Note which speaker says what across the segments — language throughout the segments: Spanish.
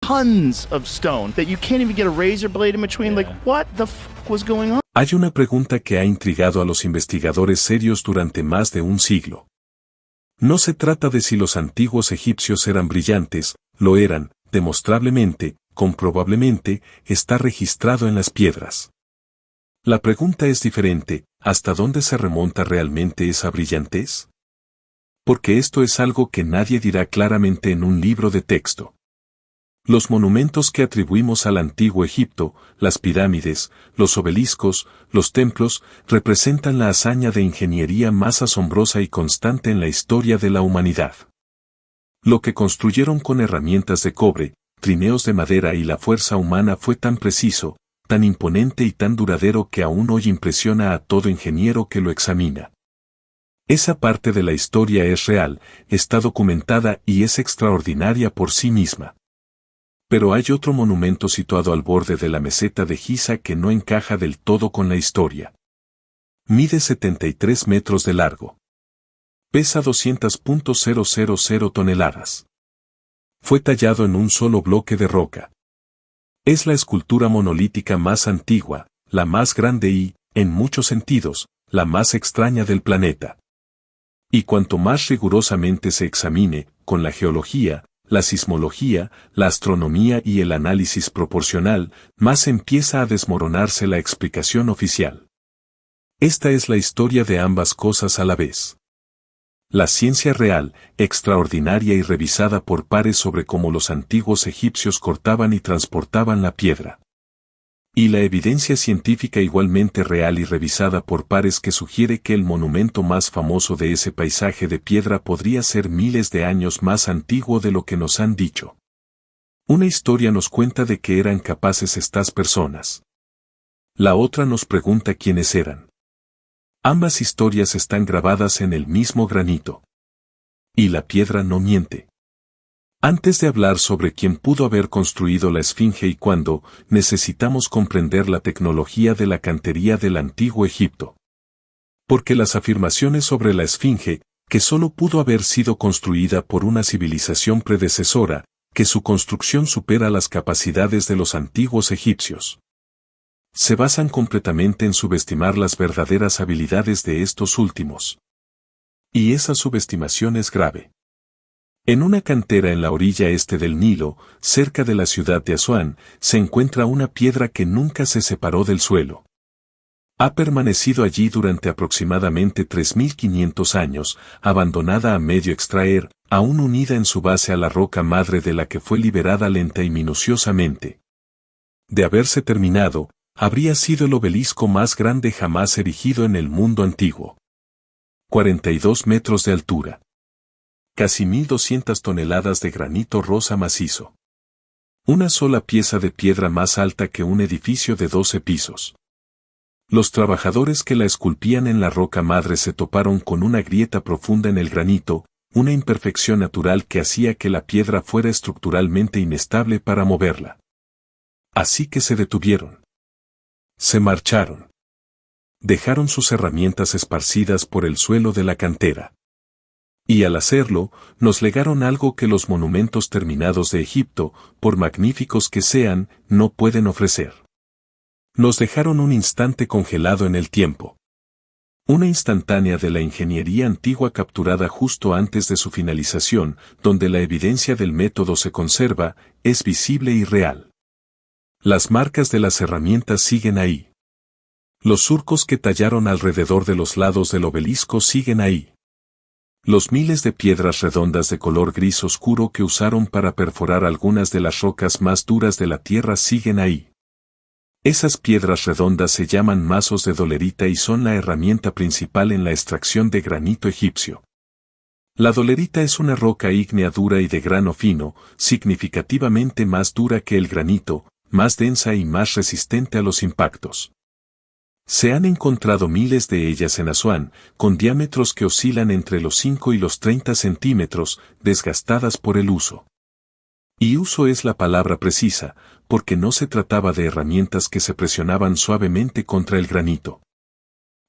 Speaker 1: tons of stone that you can't even get a razor blade in between. Like, what the fuck was going on?
Speaker 2: Hay una pregunta que ha intrigado a los investigadores serios durante más de un siglo. No se trata de si los antiguos egipcios eran brillantes, lo eran, demostrablemente, comprobablemente, está registrado en las piedras. La pregunta es diferente, ¿hasta dónde se remonta realmente esa brillantez? Porque esto es algo que nadie dirá claramente en un libro de texto. Los monumentos que atribuimos al antiguo Egipto, las pirámides, los obeliscos, los templos, representan la hazaña de ingeniería más asombrosa y constante en la historia de la humanidad. Lo que construyeron con herramientas de cobre, trineos de madera y la fuerza humana fue tan preciso, tan imponente y tan duradero que aún hoy impresiona a todo ingeniero que lo examina. Esa parte de la historia es real, está documentada y es extraordinaria por sí misma. Pero hay otro monumento situado al borde de la meseta de Giza que no encaja del todo con la historia. Mide 73 metros de largo. Pesa 200.000 toneladas. Fue tallado en un solo bloque de roca. Es la escultura monolítica más antigua, la más grande y, en muchos sentidos, la más extraña del planeta. Y cuanto más rigurosamente se examine, con la geología, la sismología, la astronomía y el análisis proporcional, más empieza a desmoronarse la explicación oficial. Esta es la historia de ambas cosas a la vez. La ciencia real, extraordinaria y revisada por pares sobre cómo los antiguos egipcios cortaban y transportaban la piedra. Y la evidencia científica igualmente real y revisada por pares que sugiere que el monumento más famoso de ese paisaje de piedra podría ser miles de años más antiguo de lo que nos han dicho. Una historia nos cuenta de que eran capaces estas personas. La otra nos pregunta quiénes eran. Ambas historias están grabadas en el mismo granito. Y la piedra no miente. Antes de hablar sobre quién pudo haber construido la Esfinge y cuándo, necesitamos comprender la tecnología de la cantería del antiguo Egipto. Porque las afirmaciones sobre la Esfinge, que solo pudo haber sido construida por una civilización predecesora, que su construcción supera las capacidades de los antiguos egipcios, se basan completamente en subestimar las verdaderas habilidades de estos últimos. Y esa subestimación es grave. En una cantera en la orilla este del Nilo, cerca de la ciudad de Asuán, se encuentra una piedra que nunca se separó del suelo. Ha permanecido allí durante aproximadamente 3.500 años, abandonada a medio extraer, aún unida en su base a la roca madre de la que fue liberada lenta y minuciosamente. De haberse terminado, habría sido el obelisco más grande jamás erigido en el mundo antiguo. 42 metros de altura. Casi 1.200 toneladas de granito rosa macizo. Una sola pieza de piedra más alta que un edificio de 12 pisos. Los trabajadores que la esculpían en la roca madre se toparon con una grieta profunda en el granito, una imperfección natural que hacía que la piedra fuera estructuralmente inestable para moverla. Así que se detuvieron. Se marcharon. Dejaron sus herramientas esparcidas por el suelo de la cantera. Y al hacerlo, nos legaron algo que los monumentos terminados de Egipto, por magníficos que sean, no pueden ofrecer. Nos dejaron un instante congelado en el tiempo. Una instantánea de la ingeniería antigua capturada justo antes de su finalización, donde la evidencia del método se conserva, es visible y real. Las marcas de las herramientas siguen ahí. Los surcos que tallaron alrededor de los lados del obelisco siguen ahí. Los miles de piedras redondas de color gris oscuro que usaron para perforar algunas de las rocas más duras de la tierra siguen ahí. Esas piedras redondas se llaman mazos de dolerita y son la herramienta principal en la extracción de granito egipcio. La dolerita es una roca ígnea dura y de grano fino, significativamente más dura que el granito, más densa y más resistente a los impactos. Se han encontrado miles de ellas en Asuán, con diámetros que oscilan entre los 5 y los 30 centímetros, desgastadas por el uso. Y uso es la palabra precisa, porque no se trataba de herramientas que se presionaban suavemente contra el granito.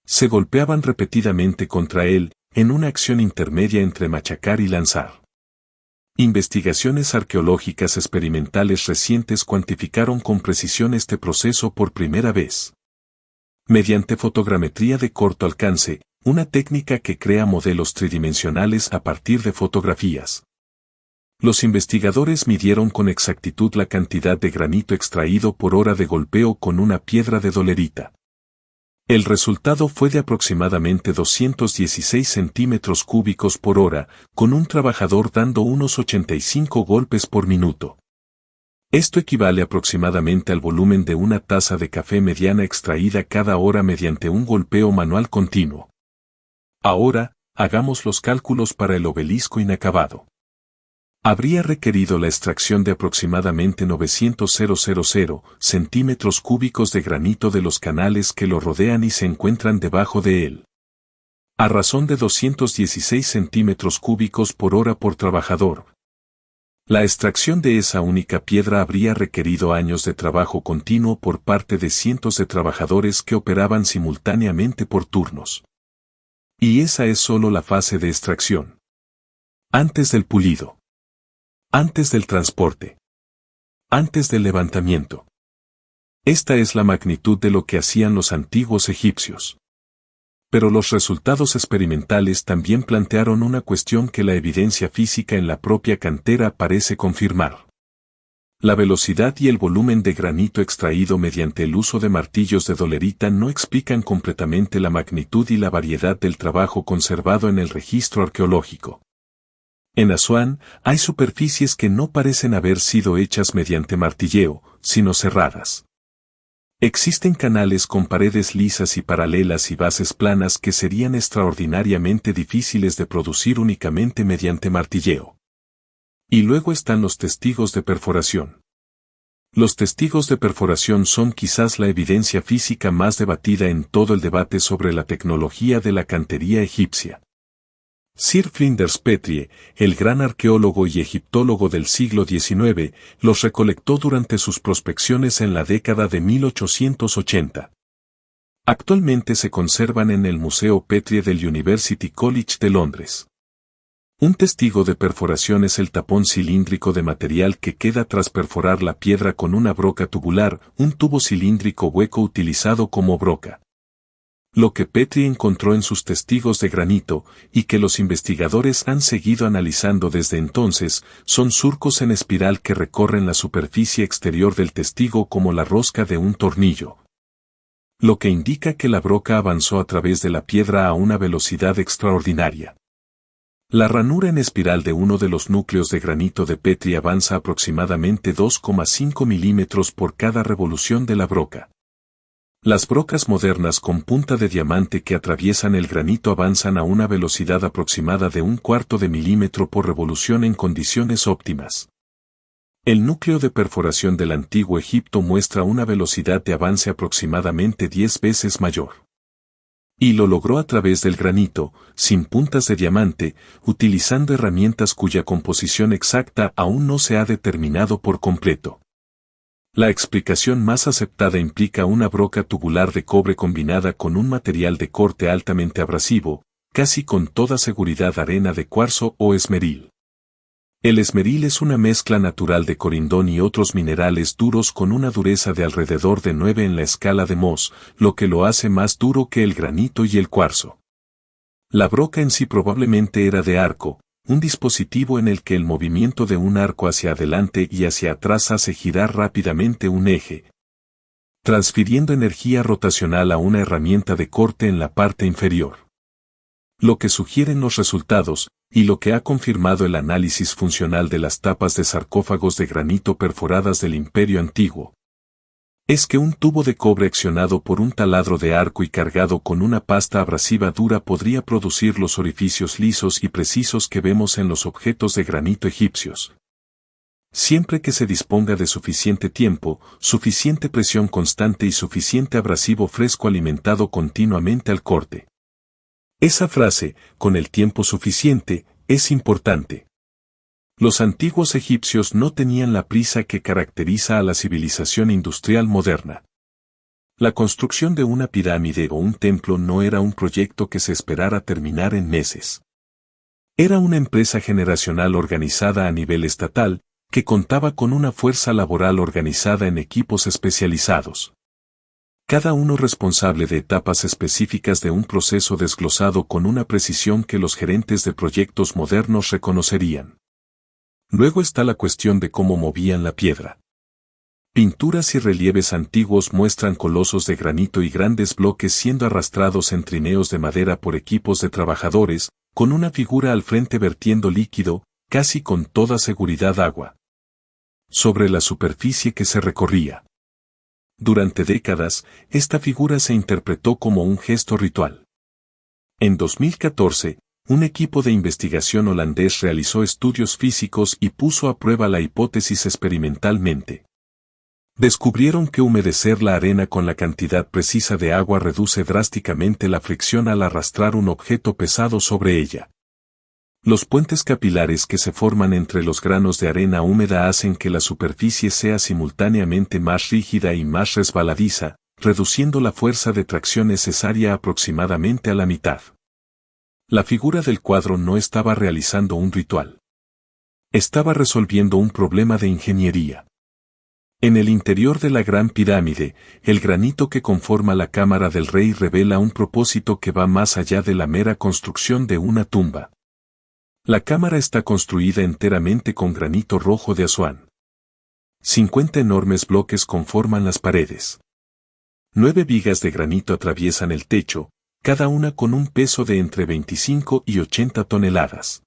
Speaker 2: Se golpeaban repetidamente contra él, en una acción intermedia entre machacar y lanzar. Investigaciones arqueológicas experimentales recientes cuantificaron con precisión este proceso por primera vez. Mediante fotogrametría de corto alcance, una técnica que crea modelos tridimensionales a partir de fotografías. Los investigadores midieron con exactitud la cantidad de granito extraído por hora de golpeo con una piedra de dolerita. El resultado fue de aproximadamente 216 centímetros cúbicos por hora, con un trabajador dando unos 85 golpes por minuto. Esto equivale aproximadamente al volumen de una taza de café mediana extraída cada hora mediante un golpeo manual continuo. Ahora, hagamos los cálculos para el obelisco inacabado. Habría requerido la extracción de aproximadamente 900,000 centímetros cúbicos de granito de los canales que lo rodean y se encuentran debajo de él. A razón de 216 centímetros cúbicos por hora por trabajador. La extracción de esa única piedra habría requerido años de trabajo continuo por parte de cientos de trabajadores que operaban simultáneamente por turnos. Y esa es solo la fase de extracción. Antes del pulido. Antes del transporte. Antes del levantamiento. Esta es la magnitud de lo que hacían los antiguos egipcios. Pero los resultados experimentales también plantearon una cuestión que la evidencia física en la propia cantera parece confirmar. La velocidad y el volumen de granito extraído mediante el uso de martillos de dolerita no explican completamente la magnitud y la variedad del trabajo conservado en el registro arqueológico. En Asuán, hay superficies que no parecen haber sido hechas mediante martilleo, sino cerradas. Existen canales con paredes lisas y paralelas y bases planas que serían extraordinariamente difíciles de producir únicamente mediante martilleo. Y luego están los testigos de perforación. Los testigos de perforación son quizás la evidencia física más debatida en todo el debate sobre la tecnología de la cantería egipcia. Sir Flinders Petrie, el gran arqueólogo y egiptólogo del siglo XIX, los recolectó durante sus prospecciones en la década de 1880. Actualmente se conservan en el Museo Petrie del University College de Londres. Un testigo de perforación es el tapón cilíndrico de material que queda tras perforar la piedra con una broca tubular, un tubo cilíndrico hueco utilizado como broca. Lo que Petrie encontró en sus testigos de granito, y que los investigadores han seguido analizando desde entonces, son surcos en espiral que recorren la superficie exterior del testigo como la rosca de un tornillo. Lo que indica que la broca avanzó a través de la piedra a una velocidad extraordinaria. La ranura en espiral de uno de los núcleos de granito de Petrie avanza aproximadamente 2,5 milímetros por cada revolución de la broca. Las brocas modernas con punta de diamante que atraviesan el granito avanzan a una velocidad aproximada de 1/4 de milímetro por revolución en condiciones óptimas. El núcleo de perforación del antiguo Egipto muestra una velocidad de avance aproximadamente 10 veces mayor. Y lo logró a través del granito, sin puntas de diamante, utilizando herramientas cuya composición exacta aún no se ha determinado por completo. La explicación más aceptada implica una broca tubular de cobre combinada con un material de corte altamente abrasivo, casi con toda seguridad arena de cuarzo o esmeril. El esmeril es una mezcla natural de corindón y otros minerales duros con una dureza de alrededor de 9 en la escala de Mohs, lo que lo hace más duro que el granito y el cuarzo. La broca en sí probablemente era de arco, un dispositivo en el que el movimiento de un arco hacia adelante y hacia atrás hace girar rápidamente un eje, transfiriendo energía rotacional a una herramienta de corte en la parte inferior. Lo que sugieren los resultados, y lo que ha confirmado el análisis funcional de las tapas de sarcófagos de granito perforadas del Imperio Antiguo, es que un tubo de cobre accionado por un taladro de arco y cargado con una pasta abrasiva dura podría producir los orificios lisos y precisos que vemos en los objetos de granito egipcios. Siempre que se disponga de suficiente tiempo, suficiente presión constante y suficiente abrasivo fresco alimentado continuamente al corte. Esa frase, con el tiempo suficiente, es importante. Los antiguos egipcios no tenían la prisa que caracteriza a la civilización industrial moderna. La construcción de una pirámide o un templo no era un proyecto que se esperara terminar en meses. Era una empresa generacional organizada a nivel estatal, que contaba con una fuerza laboral organizada en equipos especializados. Cada uno responsable de etapas específicas de un proceso desglosado con una precisión que los gerentes de proyectos modernos reconocerían. Luego está la cuestión de cómo movían la piedra. Pinturas y relieves antiguos muestran colosos de granito y grandes bloques siendo arrastrados en trineos de madera por equipos de trabajadores, con una figura al frente vertiendo líquido, casi con toda seguridad agua, sobre la superficie que se recorría. Durante décadas, esta figura se interpretó como un gesto ritual. En 2014, un equipo de investigación holandés realizó estudios físicos y puso a prueba la hipótesis experimentalmente. Descubrieron que humedecer la arena con la cantidad precisa de agua reduce drásticamente la fricción al arrastrar un objeto pesado sobre ella. Los puentes capilares que se forman entre los granos de arena húmeda hacen que la superficie sea simultáneamente más rígida y más resbaladiza, reduciendo la fuerza de tracción necesaria aproximadamente a la mitad. La figura del cuadro no estaba realizando un ritual. Estaba resolviendo un problema de ingeniería. En el interior de la Gran Pirámide, el granito que conforma la cámara del rey revela un propósito que va más allá de la mera construcción de una tumba. La cámara está construida enteramente con granito rojo de Asuán. 50 enormes bloques conforman las paredes. 9 vigas de granito atraviesan el techo, cada una con un peso de entre 25 y 80 toneladas.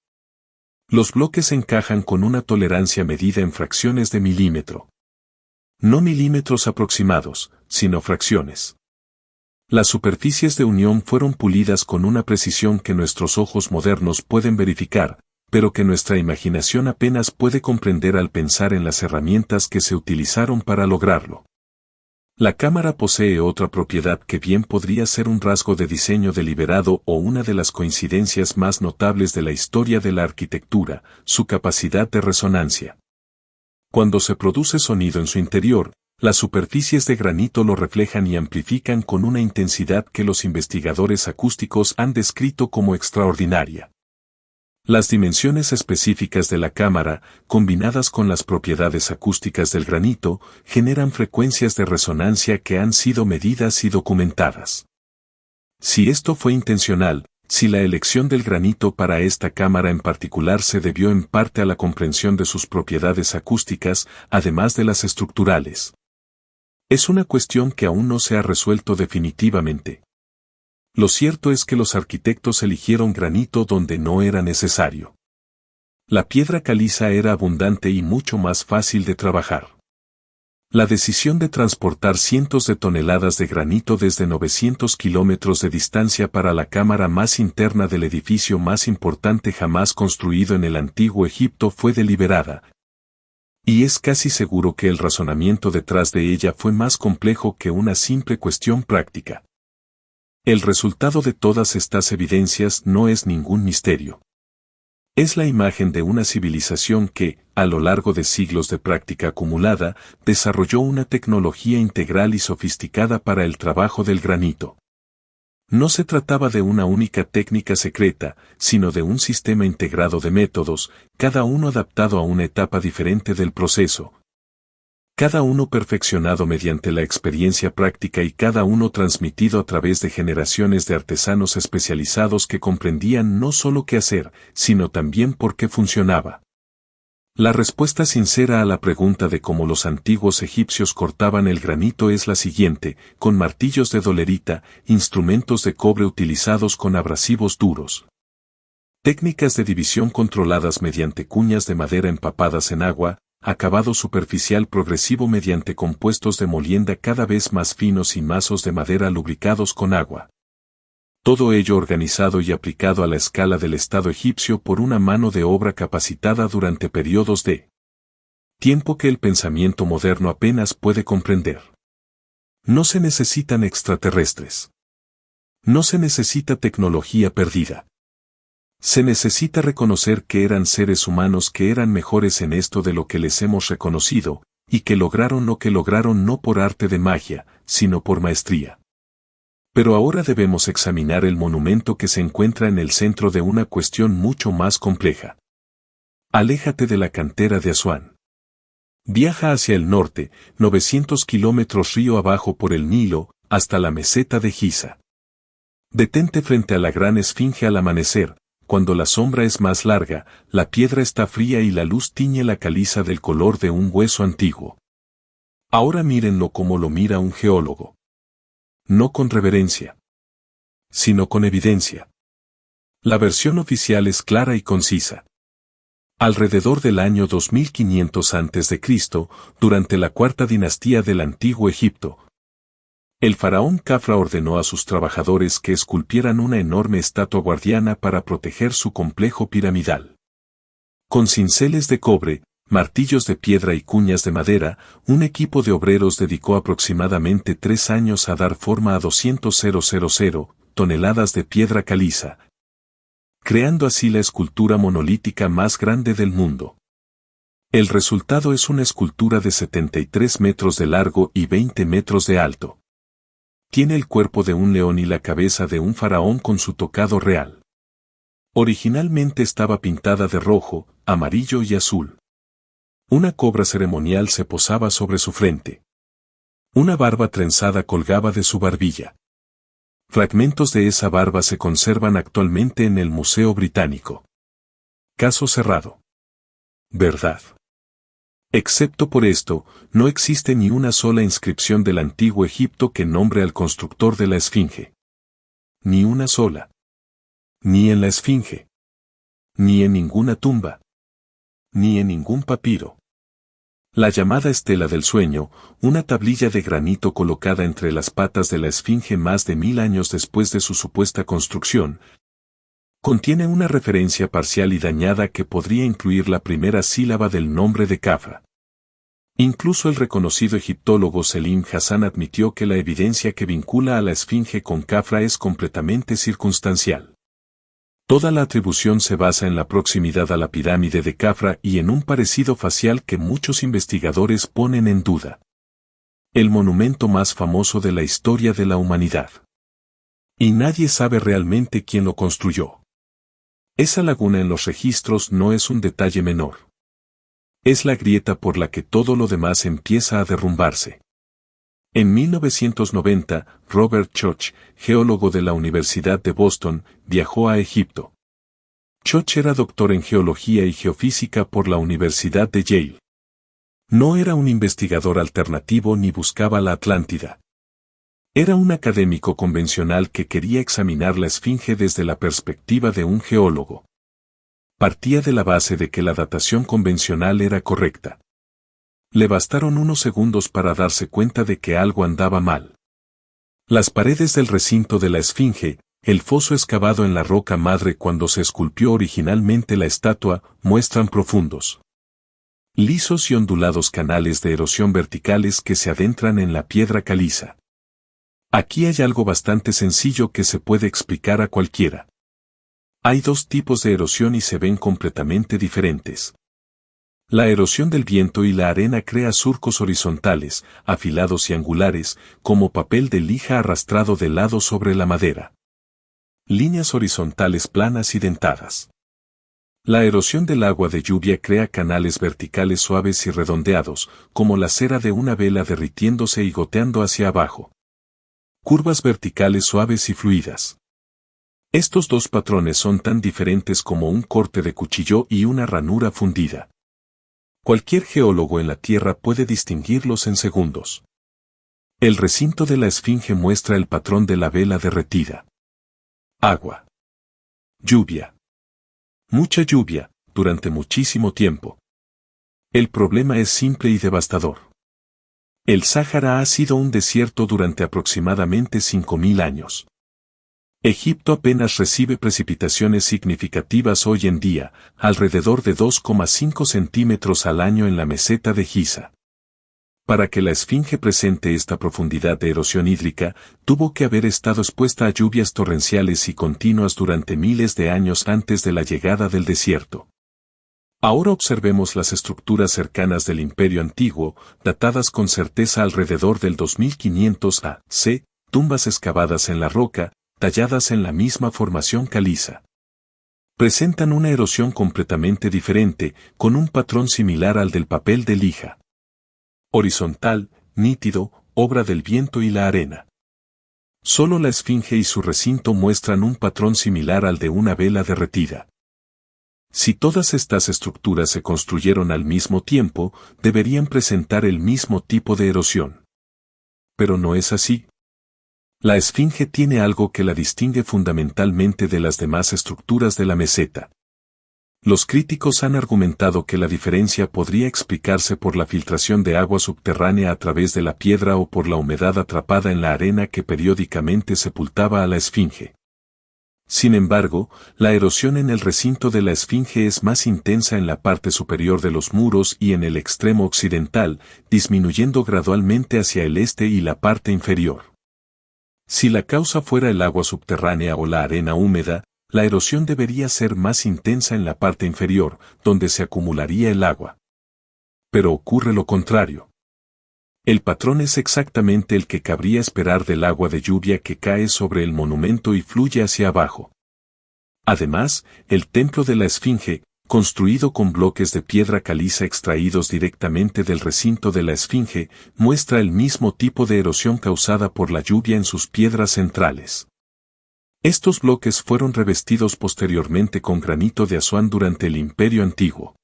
Speaker 2: Los bloques encajan con una tolerancia medida en fracciones de milímetro. No milímetros aproximados, sino fracciones. Las superficies de unión fueron pulidas con una precisión que nuestros ojos modernos pueden verificar, pero que nuestra imaginación apenas puede comprender al pensar en las herramientas que se utilizaron para lograrlo. La cámara posee otra propiedad que bien podría ser un rasgo de diseño deliberado o una de las coincidencias más notables de la historia de la arquitectura, su capacidad de resonancia. Cuando se produce sonido en su interior, las superficies de granito lo reflejan y amplifican con una intensidad que los investigadores acústicos han descrito como extraordinaria. Las dimensiones específicas de la cámara, combinadas con las propiedades acústicas del granito, generan frecuencias de resonancia que han sido medidas y documentadas. Si esto fue intencional, si la elección del granito para esta cámara en particular se debió en parte a la comprensión de sus propiedades acústicas, además de las estructurales. Es una cuestión que aún no se ha resuelto definitivamente. Lo cierto es que los arquitectos eligieron granito donde no era necesario. La piedra caliza era abundante y mucho más fácil de trabajar. La decisión de transportar cientos de toneladas de granito desde 900 kilómetros de distancia para la cámara más interna del edificio más importante jamás construido en el antiguo Egipto fue deliberada. Y es casi seguro que el razonamiento detrás de ella fue más complejo que una simple cuestión práctica. El resultado de todas estas evidencias no es ningún misterio. Es la imagen de una civilización que, a lo largo de siglos de práctica acumulada, desarrolló una tecnología integral y sofisticada para el trabajo del granito. No se trataba de una única técnica secreta, sino de un sistema integrado de métodos, cada uno adaptado a una etapa diferente del proceso. Cada uno perfeccionado mediante la experiencia práctica y cada uno transmitido a través de generaciones de artesanos especializados que comprendían no solo qué hacer, sino también por qué funcionaba. La respuesta sincera a la pregunta de cómo los antiguos egipcios cortaban el granito es la siguiente: con martillos de dolerita, instrumentos de cobre utilizados con abrasivos duros. Técnicas de división controladas mediante cuñas de madera empapadas en agua, acabado superficial progresivo mediante compuestos de molienda cada vez más finos y mazos de madera lubricados con agua. Todo ello organizado y aplicado a la escala del Estado egipcio por una mano de obra capacitada durante periodos de tiempo que el pensamiento moderno apenas puede comprender. No se necesitan extraterrestres. No se necesita tecnología perdida. Se necesita reconocer que eran seres humanos que eran mejores en esto de lo que les hemos reconocido, y que lograron lo que lograron no por arte de magia, sino por maestría. Pero ahora debemos examinar el monumento que se encuentra en el centro de una cuestión mucho más compleja. Aléjate de la cantera de Asuán. Viaja hacia el norte, 900 kilómetros río abajo por el Nilo, hasta la meseta de Giza. Detente frente a la gran esfinge al amanecer, cuando la sombra es más larga, la piedra está fría y la luz tiñe la caliza del color de un hueso antiguo. Ahora mírenlo como lo mira un geólogo. No con reverencia, sino con evidencia. La versión oficial es clara y concisa. Alrededor del año 2500 a.C., durante la cuarta dinastía del Antiguo Egipto, el faraón Khafra ordenó a sus trabajadores que esculpieran una enorme estatua guardiana para proteger su complejo piramidal. Con cinceles de cobre, martillos de piedra y cuñas de madera, un equipo de obreros dedicó aproximadamente 3 años a dar forma a 200,000 toneladas de piedra caliza, creando así la escultura monolítica más grande del mundo. El resultado es una escultura de 73 metros de largo y 20 metros de alto. Tiene el cuerpo de un león y la cabeza de un faraón con su tocado real. Originalmente estaba pintada de rojo, amarillo y azul. Una cobra ceremonial se posaba sobre su frente. Una barba trenzada colgaba de su barbilla. Fragmentos de esa barba se conservan actualmente en el Museo Británico. Caso cerrado. ¿Verdad? Excepto por esto, no existe ni una sola inscripción del Antiguo Egipto que nombre al constructor de la Esfinge. Ni una sola. Ni en la Esfinge. Ni en ninguna tumba. Ni en ningún papiro. La llamada estela del sueño, una tablilla de granito colocada entre las patas de la Esfinge más de 1000 años después de su supuesta construcción, contiene una referencia parcial y dañada que podría incluir la primera sílaba del nombre de Khafra. Incluso el reconocido egiptólogo Selim Hassan admitió que la evidencia que vincula a la Esfinge con Khafra es completamente circunstancial. Toda la atribución se basa en la proximidad a la pirámide de Khafra y en un parecido facial que muchos investigadores ponen en duda. El monumento más famoso de la historia de la humanidad. Y nadie sabe realmente quién lo construyó. Esa laguna en los registros no es un detalle menor. Es la grieta por la que todo lo demás empieza a derrumbarse. En 1990, Robert Koch, geólogo de la Universidad de Boston, viajó a Egipto. Koch era doctor en geología y geofísica por la Universidad de Yale. No era un investigador alternativo ni buscaba la Atlántida. Era un académico convencional que quería examinar la Esfinge desde la perspectiva de un geólogo. Partía de la base de que la datación convencional era correcta. Le bastaron unos segundos para darse cuenta de que algo andaba mal. Las paredes del recinto de la Esfinge, el foso excavado en la roca madre cuando se esculpió originalmente la estatua, muestran profundos, lisos y ondulados canales de erosión verticales que se adentran en la piedra caliza. Aquí hay algo bastante sencillo que se puede explicar a cualquiera. Hay dos tipos de erosión y se ven completamente diferentes. La erosión del viento y la arena crea surcos horizontales, afilados y angulares, como papel de lija arrastrado de lado sobre la madera. Líneas horizontales planas y dentadas. La erosión del agua de lluvia crea canales verticales suaves y redondeados, como la cera de una vela derritiéndose y goteando hacia abajo. Curvas verticales suaves y fluidas. Estos dos patrones son tan diferentes como un corte de cuchillo y una ranura fundida. Cualquier geólogo en la Tierra puede distinguirlos en segundos. El recinto de la Esfinge muestra el patrón de la vela derretida. Agua. Lluvia. Mucha lluvia, durante muchísimo tiempo. El problema es simple y devastador. El Sáhara ha sido un desierto durante aproximadamente 5000 años. Egipto apenas recibe precipitaciones significativas hoy en día, alrededor de 2,5 centímetros al año en la meseta de Giza. Para que la Esfinge presente esta profundidad de erosión hídrica, tuvo que haber estado expuesta a lluvias torrenciales y continuas durante miles de años antes de la llegada del desierto. Ahora observemos las estructuras cercanas del Imperio Antiguo, datadas con certeza alrededor del 2500 a.C., tumbas excavadas en la roca, talladas en la misma formación caliza. Presentan una erosión completamente diferente, con un patrón similar al del papel de lija. Horizontal, nítido, obra del viento y la arena. Solo la esfinge y su recinto muestran un patrón similar al de una vela derretida. Si todas estas estructuras se construyeron al mismo tiempo, deberían presentar el mismo tipo de erosión. Pero no es así. La esfinge tiene algo que la distingue fundamentalmente de las demás estructuras de la meseta. Los críticos han argumentado que la diferencia podría explicarse por la filtración de agua subterránea a través de la piedra o por la humedad atrapada en la arena que periódicamente sepultaba a la esfinge. Sin embargo, la erosión en el recinto de la esfinge es más intensa en la parte superior de los muros y en el extremo occidental, disminuyendo gradualmente hacia el este y la parte inferior. Si la causa fuera el agua subterránea o la arena húmeda, la erosión debería ser más intensa en la parte inferior, donde se acumularía el agua. Pero ocurre lo contrario. El patrón es exactamente el que cabría esperar del agua de lluvia que cae sobre el monumento y fluye hacia abajo. Además, el templo de la esfinge, construido con bloques de piedra caliza extraídos directamente del recinto de la esfinge, muestra el mismo tipo de erosión causada por la lluvia en sus piedras centrales. Estos bloques fueron revestidos posteriormente con granito de Asuán durante el Imperio Antiguo.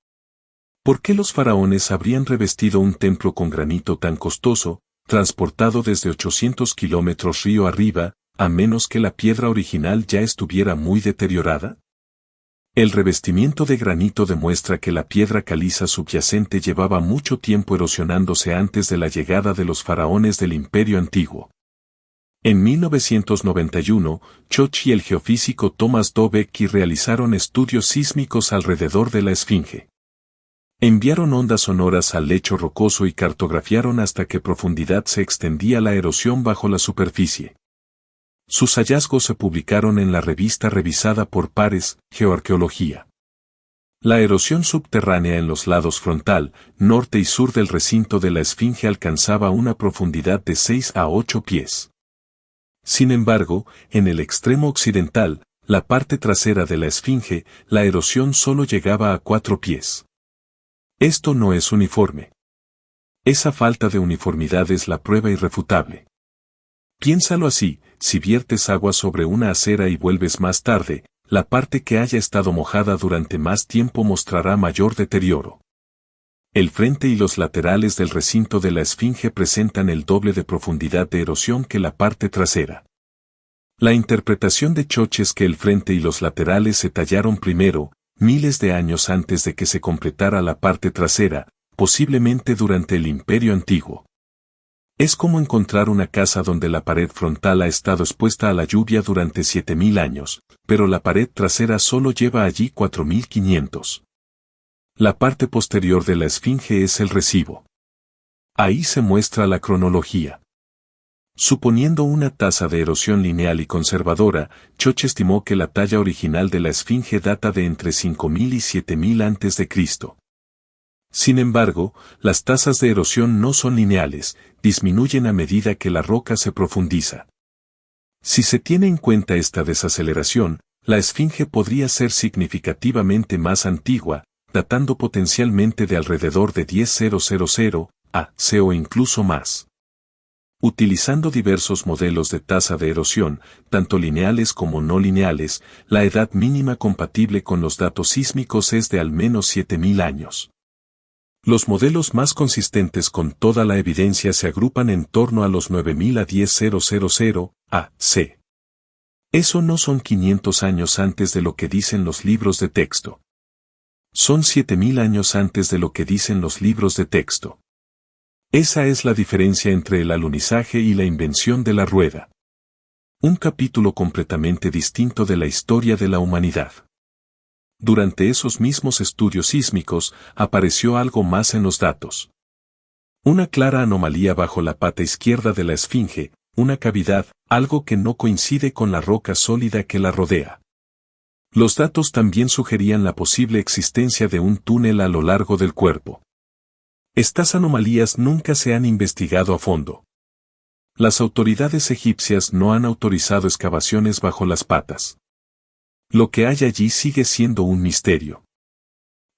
Speaker 2: ¿Por qué los faraones habrían revestido un templo con granito tan costoso, transportado desde 800 kilómetros río arriba, a menos que la piedra original ya estuviera muy deteriorada? El revestimiento de granito demuestra que la piedra caliza subyacente llevaba mucho tiempo erosionándose antes de la llegada de los faraones del Imperio Antiguo. En 1991, Koch y el geofísico Thomas Dobecki realizaron estudios sísmicos alrededor de la esfinge. Enviaron ondas sonoras al lecho rocoso y cartografiaron hasta qué profundidad se extendía la erosión bajo la superficie. Sus hallazgos se publicaron en la revista revisada por pares, Geoarqueología. La erosión subterránea en los lados frontal, norte y sur del recinto de la esfinge alcanzaba una profundidad de 6 a 8 pies. Sin embargo, en el extremo occidental, la parte trasera de la esfinge, la erosión solo llegaba a 4 pies. Esto no es uniforme. Esa falta de uniformidad es la prueba irrefutable. Piénsalo así, si viertes agua sobre una acera y vuelves más tarde, la parte que haya estado mojada durante más tiempo mostrará mayor deterioro. El frente y los laterales del recinto de la esfinge presentan el doble de profundidad de erosión que la parte trasera. La interpretación de Koch es que el frente y los laterales se tallaron primero, miles de años antes de que se completara la parte trasera, posiblemente durante el Imperio Antiguo. Es como encontrar una casa donde la pared frontal ha estado expuesta a la lluvia durante 7000 años, pero la pared trasera solo lleva allí 4500. La parte posterior de la esfinge es el recibo. Ahí se muestra la cronología. Suponiendo una tasa de erosión lineal y conservadora, Koch estimó que la talla original de la esfinge data de entre 5000 y 7000 a.C. Sin embargo, las tasas de erosión no son lineales, disminuyen a medida que la roca se profundiza. Si se tiene en cuenta esta desaceleración, la esfinge podría ser significativamente más antigua, datando potencialmente de alrededor de 10.000 a.C. o incluso más. Utilizando diversos modelos de tasa de erosión, tanto lineales como no lineales, la edad mínima compatible con los datos sísmicos es de al menos 7000 años. Los modelos más consistentes con toda la evidencia se agrupan en torno a los 9000 a 10.000 a.C. Eso no son 500 años antes de lo que dicen los libros de texto. Son 7000 años antes de lo que dicen los libros de texto. Esa es la diferencia entre el alunizaje y la invención de la rueda. Un capítulo completamente distinto de la historia de la humanidad. Durante esos mismos estudios sísmicos, apareció algo más en los datos. Una clara anomalía bajo la pata izquierda de la esfinge, una cavidad, algo que no coincide con la roca sólida que la rodea. Los datos también sugerían la posible existencia de un túnel a lo largo del cuerpo. Estas anomalías nunca se han investigado a fondo. Las autoridades egipcias no han autorizado excavaciones bajo las patas. Lo que hay allí sigue siendo un misterio.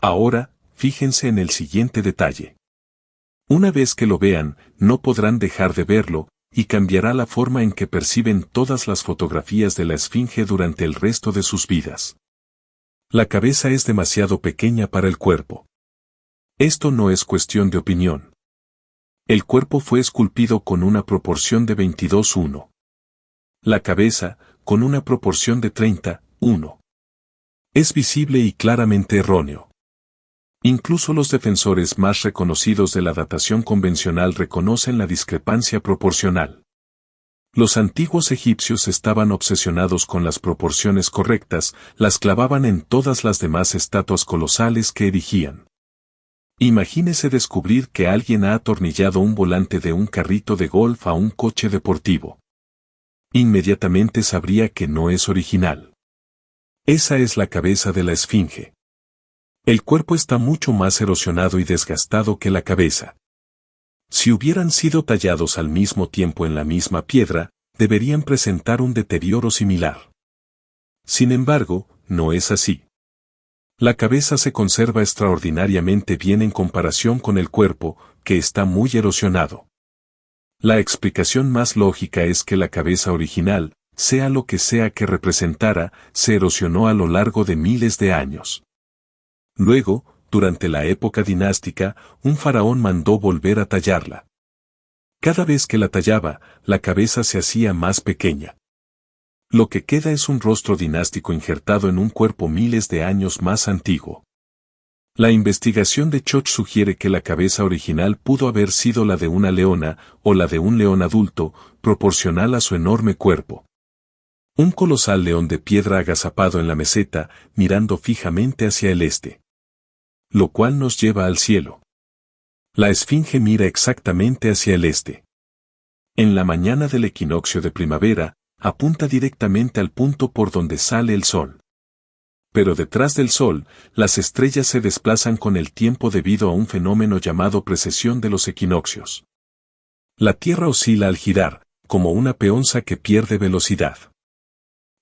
Speaker 2: Ahora, fíjense en el siguiente detalle. Una vez que lo vean, no podrán dejar de verlo, y cambiará la forma en que perciben todas las fotografías de la Esfinge durante el resto de sus vidas. La cabeza es demasiado pequeña para el cuerpo. Esto no es cuestión de opinión. El cuerpo fue esculpido con una proporción de 22:1. La cabeza, con una proporción de 30:1. Es visible y claramente erróneo. Incluso los defensores más reconocidos de la datación convencional reconocen la discrepancia proporcional. Los antiguos egipcios estaban obsesionados con las proporciones correctas, las clavaban en todas las demás estatuas colosales que erigían. Imagínese descubrir que alguien ha atornillado un volante de un carrito de golf a un coche deportivo. Inmediatamente sabría que no es original. Esa es la cabeza de la Esfinge. El cuerpo está mucho más erosionado y desgastado que la cabeza. Si hubieran sido tallados al mismo tiempo en la misma piedra, deberían presentar un deterioro similar. Sin embargo, no es así. La cabeza se conserva extraordinariamente bien en comparación con el cuerpo, que está muy erosionado. La explicación más lógica es que la cabeza original, sea lo que sea que representara, se erosionó a lo largo de miles de años. Luego, durante la época dinástica, un faraón mandó volver a tallarla. Cada vez que la tallaba, la cabeza se hacía más pequeña. Lo que queda es un rostro dinástico injertado en un cuerpo miles de años más antiguo. La investigación de Choch sugiere que la cabeza original pudo haber sido la de una leona, o la de un león adulto, proporcional a su enorme cuerpo. Un colosal león de piedra agazapado en la meseta, mirando fijamente hacia el este. Lo cual nos lleva al cielo. La Esfinge mira exactamente hacia el este. En la mañana del equinoccio de primavera, apunta directamente al punto por donde sale el sol. Pero detrás del sol, las estrellas se desplazan con el tiempo debido a un fenómeno llamado precesión de los equinoccios. La Tierra oscila al girar, como una peonza que pierde velocidad.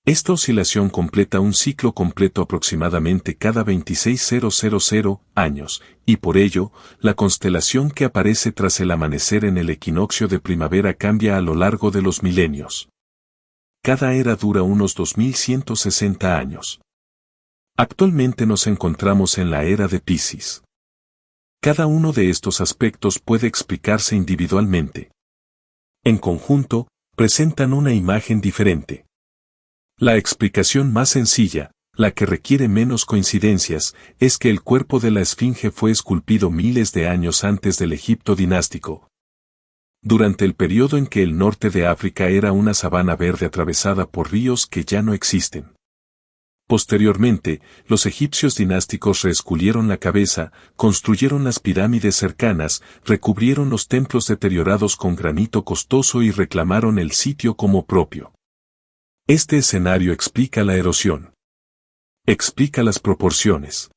Speaker 2: Esta oscilación completa un ciclo completo aproximadamente cada 26.000 años, y por ello, la constelación que aparece tras el amanecer en el equinoccio de primavera cambia a lo largo de los milenios. Cada era dura unos 2160 años. Actualmente nos encontramos en la era de Piscis. Cada uno de estos aspectos puede explicarse individualmente. En conjunto, presentan una imagen diferente. La explicación más sencilla, la que requiere menos coincidencias, es que el cuerpo de la Esfinge fue esculpido miles de años antes del Egipto dinástico. Durante el periodo en que el norte de África era una sabana verde atravesada por ríos que ya no existen. Posteriormente, los egipcios dinásticos reesculpieron la cabeza, construyeron las pirámides cercanas, recubrieron los templos deteriorados con granito costoso y reclamaron el sitio como propio. Este escenario explica la erosión. Explica las proporciones.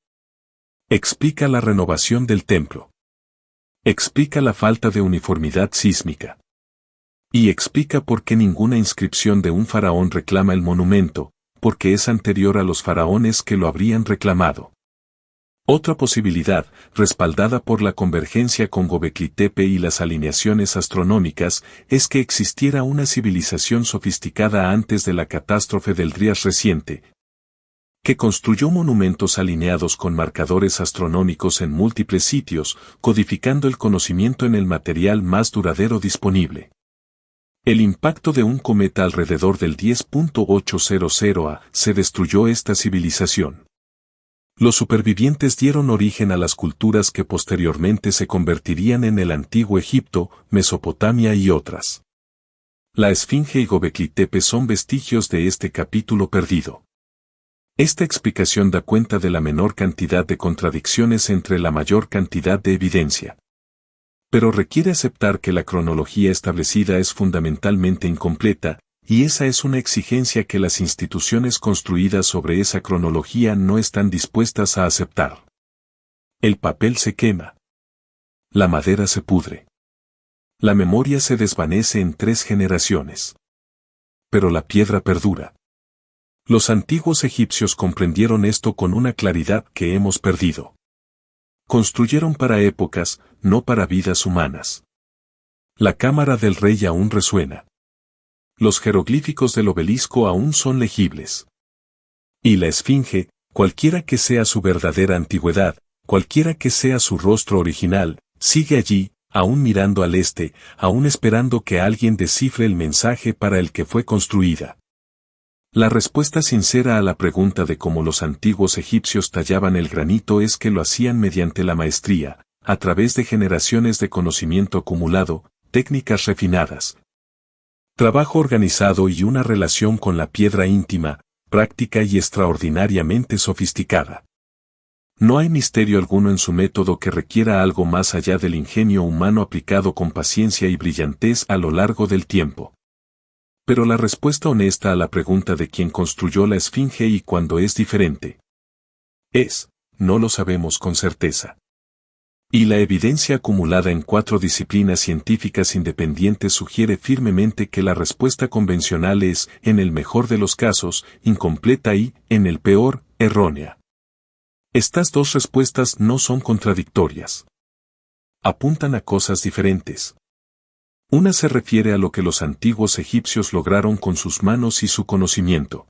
Speaker 2: Explica la renovación del templo. Explica la falta de uniformidad sísmica. Y explica por qué ninguna inscripción de un faraón reclama el monumento, porque es anterior a los faraones que lo habrían reclamado. Otra posibilidad, respaldada por la convergencia con Göbekli Tepe y las alineaciones astronómicas, es que existiera una civilización sofisticada antes de la catástrofe del Drías reciente, que construyó monumentos alineados con marcadores astronómicos en múltiples sitios, codificando el conocimiento en el material más duradero disponible. El impacto de un cometa alrededor del 10.800 a se destruyó esta civilización. Los supervivientes dieron origen a las culturas que posteriormente se convertirían en el antiguo Egipto, Mesopotamia y otras. La Esfinge y Göbekli Tepe son vestigios de este capítulo perdido. Esta explicación da cuenta de la menor cantidad de contradicciones entre la mayor cantidad de evidencia. Pero requiere aceptar que la cronología establecida es fundamentalmente incompleta, y esa es una exigencia que las instituciones construidas sobre esa cronología no están dispuestas a aceptar. El papel se quema. La madera se pudre. La memoria se desvanece en 3 generaciones. Pero la piedra perdura. Los antiguos egipcios comprendieron esto con una claridad que hemos perdido. Construyeron para épocas, no para vidas humanas. La cámara del rey aún resuena. Los jeroglíficos del obelisco aún son legibles. Y la esfinge, cualquiera que sea su verdadera antigüedad, cualquiera que sea su rostro original, sigue allí, aún mirando al este, aún esperando que alguien descifre el mensaje para el que fue construida. La respuesta sincera a la pregunta de cómo los antiguos egipcios tallaban el granito es que lo hacían mediante la maestría, a través de generaciones de conocimiento acumulado, técnicas refinadas, trabajo organizado y una relación con la piedra íntima, práctica y extraordinariamente sofisticada. No hay misterio alguno en su método que requiera algo más allá del ingenio humano aplicado con paciencia y brillantez a lo largo del tiempo. Pero la respuesta honesta a la pregunta de quién construyó la esfinge y cuándo es diferente es, no lo sabemos con certeza. Y la evidencia acumulada en 4 disciplinas científicas independientes sugiere firmemente que la respuesta convencional es, en el mejor de los casos, incompleta y, en el peor, errónea. Estas 2 respuestas no son contradictorias. Apuntan a cosas diferentes. Una se refiere a lo que los antiguos egipcios lograron con sus manos y su conocimiento.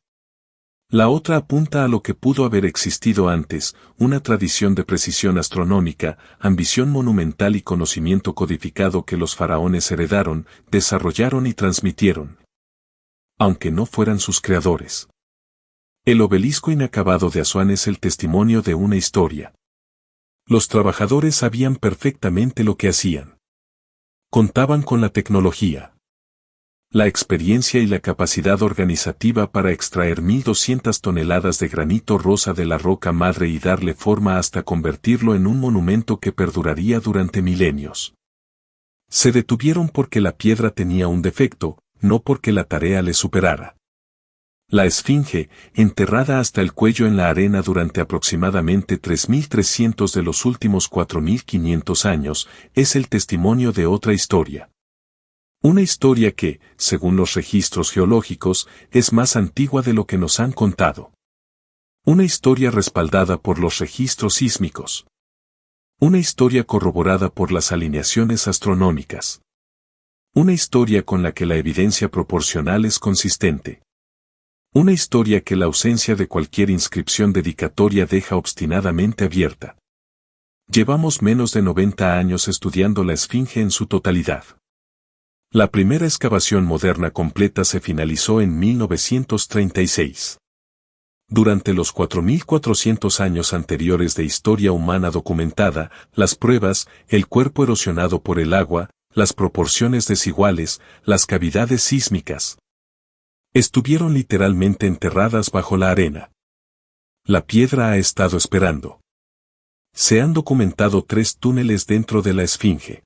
Speaker 2: La otra apunta a lo que pudo haber existido antes, una tradición de precisión astronómica, ambición monumental y conocimiento codificado que los faraones heredaron, desarrollaron y transmitieron. Aunque no fueran sus creadores. El obelisco inacabado de Asuán es el testimonio de una historia. Los trabajadores sabían perfectamente lo que hacían. Contaban con la tecnología, la experiencia y la capacidad organizativa para extraer 1.200 toneladas de granito rosa de la roca madre y darle forma hasta convertirlo en un monumento que perduraría durante milenios. Se detuvieron porque la piedra tenía un defecto, no porque la tarea le superara. La esfinge, enterrada hasta el cuello en la arena durante aproximadamente 3.300 de los últimos 4.500 años, es el testimonio de otra historia. Una historia que, según los registros geológicos, es más antigua de lo que nos han contado. Una historia respaldada por los registros sísmicos. Una historia corroborada por las alineaciones astronómicas. Una historia con la que la evidencia proporcional es consistente. Una historia que la ausencia de cualquier inscripción dedicatoria deja obstinadamente abierta. Llevamos menos de 90 años estudiando la esfinge en su totalidad. La primera excavación moderna completa se finalizó en 1936. Durante los 4.400 años anteriores de historia humana documentada, las pruebas, el cuerpo erosionado por el agua, las proporciones desiguales, las cavidades sísmicas, estuvieron literalmente enterradas bajo la arena. La piedra ha estado esperando. Se han documentado 3 túneles dentro de la esfinge.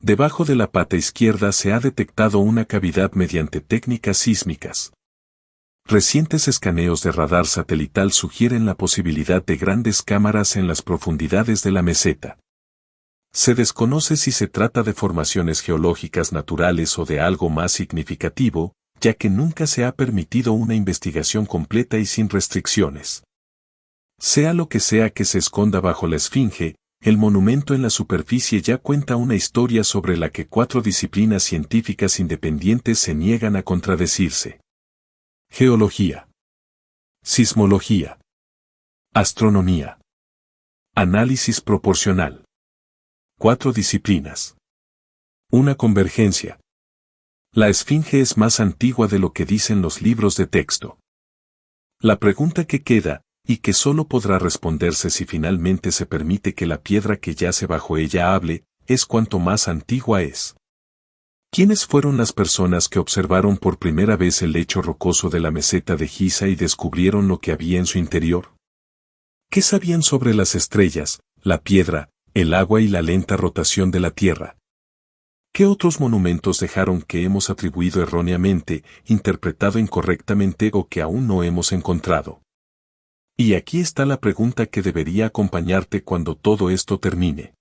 Speaker 2: Debajo de la pata izquierda se ha detectado una cavidad mediante técnicas sísmicas. Recientes escaneos de radar satelital sugieren la posibilidad de grandes cámaras en las profundidades de la meseta. Se desconoce si se trata de formaciones geológicas naturales o de algo más significativo, ya que nunca se ha permitido una investigación completa y sin restricciones. Sea lo que sea que se esconda bajo la esfinge, el monumento en la superficie ya cuenta una historia sobre la que 4 disciplinas científicas independientes se niegan a contradecirse. Geología. Sismología. Astronomía. Análisis proporcional. 4 disciplinas. Una convergencia. La esfinge es más antigua de lo que dicen los libros de texto. La pregunta que queda, y que solo podrá responderse si finalmente se permite que la piedra que yace bajo ella hable, es cuánto más antigua es. ¿Quiénes fueron las personas que observaron por primera vez el lecho rocoso de la meseta de Giza y descubrieron lo que había en su interior? ¿Qué sabían sobre las estrellas, la piedra, el agua y la lenta rotación de la Tierra? ¿Qué otros monumentos dejaron que hemos atribuido erróneamente, interpretado incorrectamente o que aún no hemos encontrado? Y aquí está la pregunta que debería acompañarte cuando todo esto termine.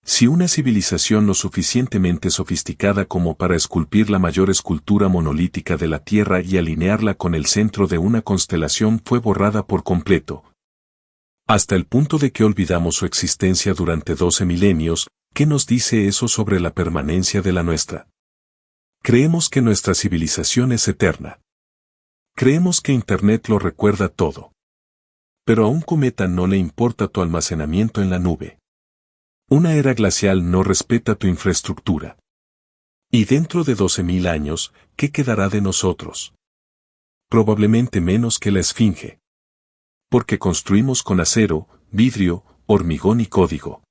Speaker 2: Si una civilización lo suficientemente sofisticada como para esculpir la mayor escultura monolítica de la Tierra y alinearla con el centro de una constelación fue borrada por completo, hasta el punto de que olvidamos su existencia durante 12 milenios, ¿qué nos dice eso sobre la permanencia de la nuestra? Creemos que nuestra civilización es eterna. Creemos que Internet lo recuerda todo. Pero a un cometa no le importa tu almacenamiento en la nube. Una era glacial no respeta tu infraestructura. Y dentro de 12.000 años, ¿qué quedará de nosotros? Probablemente menos que la esfinge. Porque construimos con acero, vidrio, hormigón y código.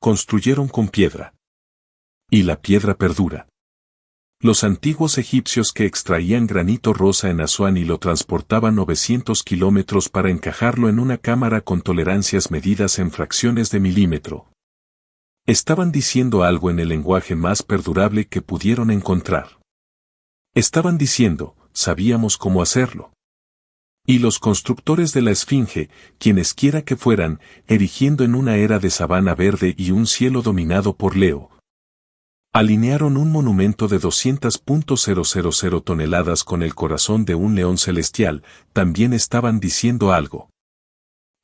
Speaker 2: Construyeron con piedra. Y la piedra perdura. Los antiguos egipcios que extraían granito rosa en Asuán y lo transportaban 900 kilómetros para encajarlo en una cámara con tolerancias medidas en fracciones de milímetro. Estaban diciendo algo en el lenguaje más perdurable que pudieron encontrar. Estaban diciendo, sabíamos cómo hacerlo. Y los constructores de la Esfinge, quienes quiera que fueran, erigiendo en una era de sabana verde y un cielo dominado por Leo, alinearon un monumento de 200.000 toneladas con el corazón de un león celestial, también estaban diciendo algo.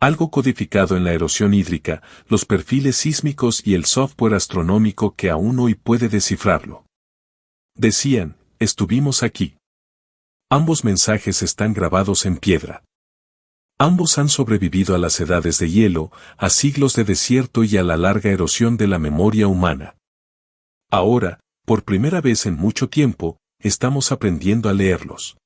Speaker 2: Algo codificado en la erosión hídrica, los perfiles sísmicos y el software astronómico que aún hoy puede descifrarlo. Decían, estuvimos aquí. Ambos mensajes están grabados en piedra. Ambos han sobrevivido a las edades de hielo, a siglos de desierto y a la larga erosión de la memoria humana. Ahora, por primera vez en mucho tiempo, estamos aprendiendo a leerlos.